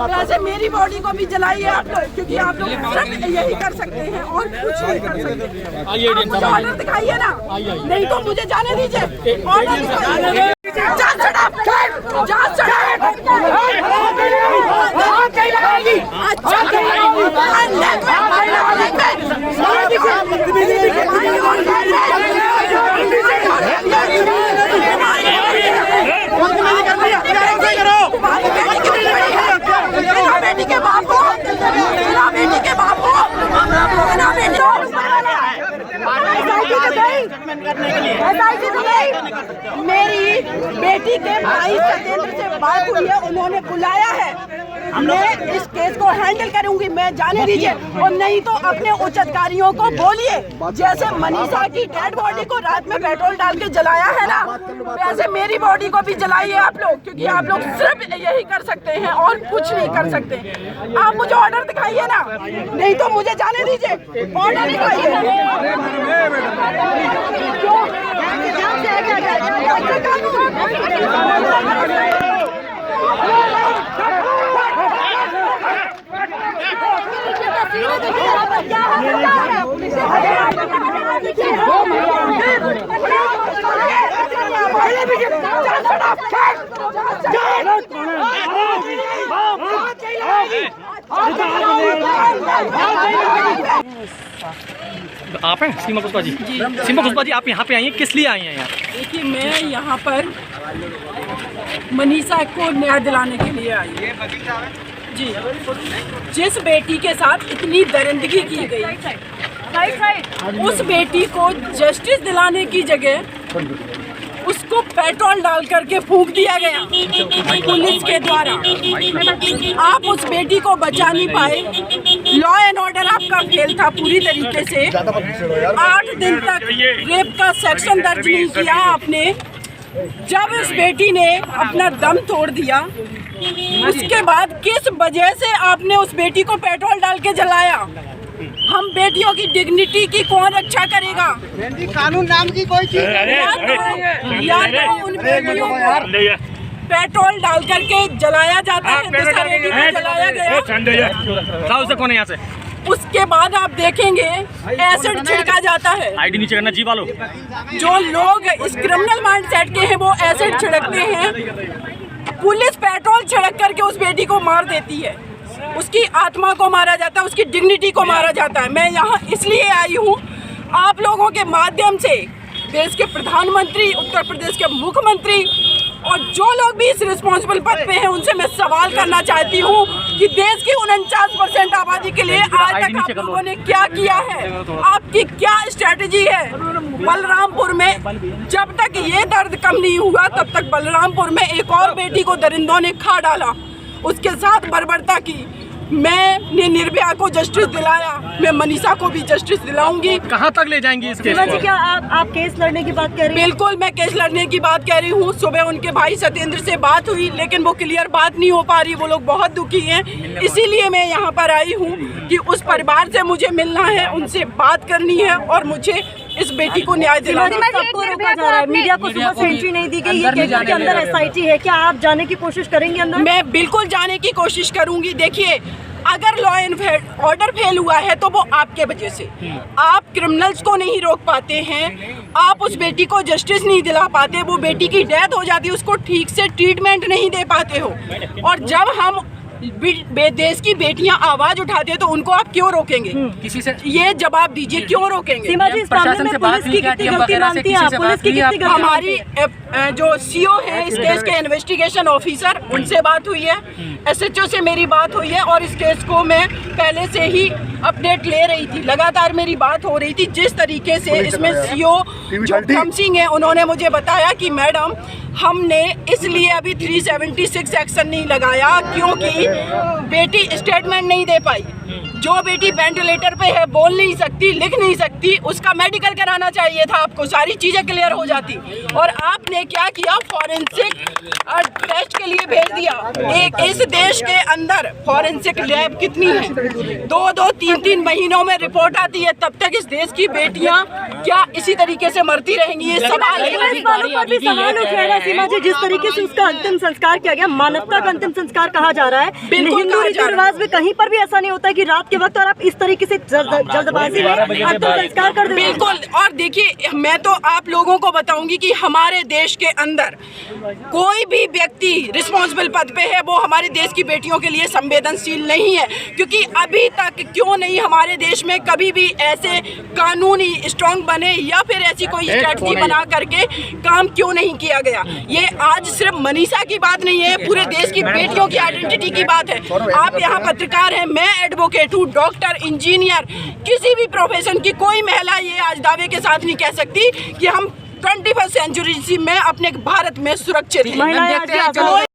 वैसे मेरी बॉडी को भी जलाइए आप लोग, क्योंकि आप लोग सिर्फ यही कर सकते हैं और कुछ नहीं कर सकते। आप मुझे ऑर्डर दिखाइए ना, नहीं तो मुझे जाने दीजिए। ऑर्डर दिखाइए। बेटी के बाप हो, बेटी के बाप हो, मेरी बेटी के भाई सत्येंद्र से बात हुई है, उन्होंने बुलाया है। मैं इस केस को हैंडल करूंगी, मैं जाने दीजिए। और नहीं तो अपने उच्च अधिकारियों को बोलिए, जैसे मनीषा की डेड बॉडी को रात में पेट्रोल डाल के जलाया है ना, वैसे मेरी बॉडी को भी जलाइए आप लोग, क्योंकि आप लोग सिर्फ यही कर सकते हैं और कुछ नहीं कर सकते। आप मुझे ऑर्डर दिखाइए ना, नहीं तो मुझे जाने दीजिए। ऑर्डर दिखाइए। आप हैं सीमा पुष्पा जी? सीमा पुष्पा जी, आप यहाँ पे आई हैं, किस लिए आई हैं यहाँ? देखिए, मैं यहाँ पर मनीषा को न्याय दिलाने के लिए आई जी। जिस बेटी के साथ इतनी दरिंदगी की गई, उस बेटी को जस्टिस दिलाने की जगह उसको पेट्रोल डाल करके फूंक दिया गया पुलिस के द्वारा। आप उस बेटी को बचा नहीं पाए। लॉ एंड ऑर्डर आपका फेल था पूरी तरीके से। 8 दिन तक रेप का सेक्शन दर्ज नहीं किया आपने। जब उस बेटी ने अपना दम तोड़ दिया, उसके बाद किस वजह से आपने उस बेटी को पेट्रोल डाल के जलाया? हम बेटियों की डिग्निटी की कौन रक्षा करेगा? कानून नाम की कोई चीज या तो उन बेटियों को पेट्रोल डाल करके जलाया जाता है, जलाया गया। से कौन है यहाँ से? उसके बाद आप देखेंगे एसिड छिड़का जाता है। आईडी नीचे करना जी वालों। जो लोग इस क्रिमिनल माइंडसेट के हैं वो एसिड छिड़कते हैं। पुलिस पेट्रोल छिड़क करके उस बेटी को मार देती है। उसकी आत्मा को मारा जाता है, उसकी डिग्निटी को मारा जाता है। मैं यहाँ इसलिए आई हूँ, आप लोगों के माध्यम से देश के प्रधानमंत्री, उत्तर प्रदेश के मुख्यमंत्री और जो लोग भी इस रिस्पॉन्सिबल पद पे हैं, उनसे मैं सवाल करना चाहती हूँ कि देश की 49% आबादी के लिए आज तक आप लोगों ने क्या किया है? आपकी क्या स्ट्रेटेजी है? बलरामपुर में जब तक ये दर्द कम नहीं हुआ, तब तक बलरामपुर में एक और बेटी को दरिंदों ने खा डाला, उसके साथ बर्बरता की। मैंने निर्भया को जस्टिस दिलाया, मैं मनीषा को भी जस्टिस दिलाऊंगी। कहाँ तक ले जाएंगी इस केस को? क्या आप केस लड़ने की बात कह रही हैं? बिल्कुल, मैं केस लड़ने की बात कह रही हूँ। सुबह उनके भाई सत्येंद्र से बात हुई, लेकिन वो क्लियर बात नहीं हो पा रही। वो लोग बहुत दुखी हैं, इसीलिए मैं यहाँ पर आई हूँ कि उस परिवार से मुझे मिलना है, उनसे बात करनी है और मुझे इस बेटी को न्याय दिलाना है। सबको रोका जा रहा है, मीडिया को सुबह से एंट्री नहीं दी गई। ये केस के अंदर एसआईटी है, क्या आप जाने की कोशिश करेंगे अंदर? मैं बिल्कुल जाने की कोशिश करूंगी। देखिए, अगर लॉ एंड ऑर्डर फेल हुआ है तो वो आपके वजह से। आप क्रिमिनल्स को नहीं रोक पाते हैं, आप उस बेटी को जस्टिस नहीं दिला पाते, वो बेटी की डेथ हो जाती है, उसको ठीक से ट्रीटमेंट नहीं दे पाते हो। और जब हम देश की बेटियां आवाज उठाते हैं तो उनको आप क्यों रोकेंगे? किसी से ये जवाब दीजिए, क्यों रोकेंगे? सीमा जी, इस मामले में पुलिस की कितनी गलती मानती हैं आप? पुलिस की कितनी गलती? हमारी जो सीओ है इस केस के इन्वेस्टिगेशन ऑफिसर, उनसे बात हुई है, एसएचओ से मेरी बात हुई है और इस केस को मैं पहले से ही अपडेट ले रही थी, लगातार मेरी बात हो रही थी। जिस तरीके से इसमें सीओ जो धर्म सिंह है, उन्होंने मुझे बताया कि मैडम हमने इसलिए अभी 376 एक्शन नहीं लगाया क्योंकि बेटी स्टेटमेंट नहीं दे पाई। जो बेटी वेंटिलेटर पे है, बोल नहीं सकती, लिख नहीं सकती, उसका मेडिकल कराना चाहिए था आपको, सारी चीजें क्लियर हो जाती। और आपने क्या किया, फॉरेंसिक टेस्ट के लिए भेज दिया। एक इस देश के अंदर फॉरेंसिक लैब कितनी है, 2-3 महीनों में रिपोर्ट आती है, तब तक इस देश की बेटियां क्या इसी तरीके से मरती रहेंगी? ये सवाल है। इस बातों पर भी सवाल उठ रहा है सीमा जी, जिस तरीके से उसका अंतिम संस्कार किया गया, मानवता का अंतिम संस्कार कहा जा रहा है। बिल्कुल हिंदू कहा रीति जा रहा है। रिवाज में कहीं पर भी ऐसा नहीं होता है कि रात के वक्त और आप इस तरीके से जल्दबाजी में अंतिम संस्कार कर देते हैं। बिल्कुल। और देखिए, मैं तो आप लोगों को बताऊंगी कि हमारे देश के अंदर कोई भी व्यक्ति रिस्पॉन्सिबल पद पे है वो हमारे देश की बेटियों के लिए संवेदनशील नहीं है, क्योंकि अभी तक क्यों नहीं हमारे देश में कभी भी ऐसे कानूनी स्ट्रांग बने या फिर ऐसी कोई स्ट्रेटजी बना करके काम क्यों नहीं किया गया। ये आज सिर्फ मनीषा की बात नहीं है, पूरे देश की बेटियों की आइडेंटिटी की बात है। आप यहाँ पत्रकार हैं, मैं एडवोकेट हूँ, डॉक्टर, इंजीनियर, किसी भी प्रोफेशन की कोई महिला ये आज दावे के साथ नहीं कह सकती कि हम 21वीं सेंचुरी में अपने भारत में सुरक्षित हैं। महिलाएं आज भी आजाद हैं।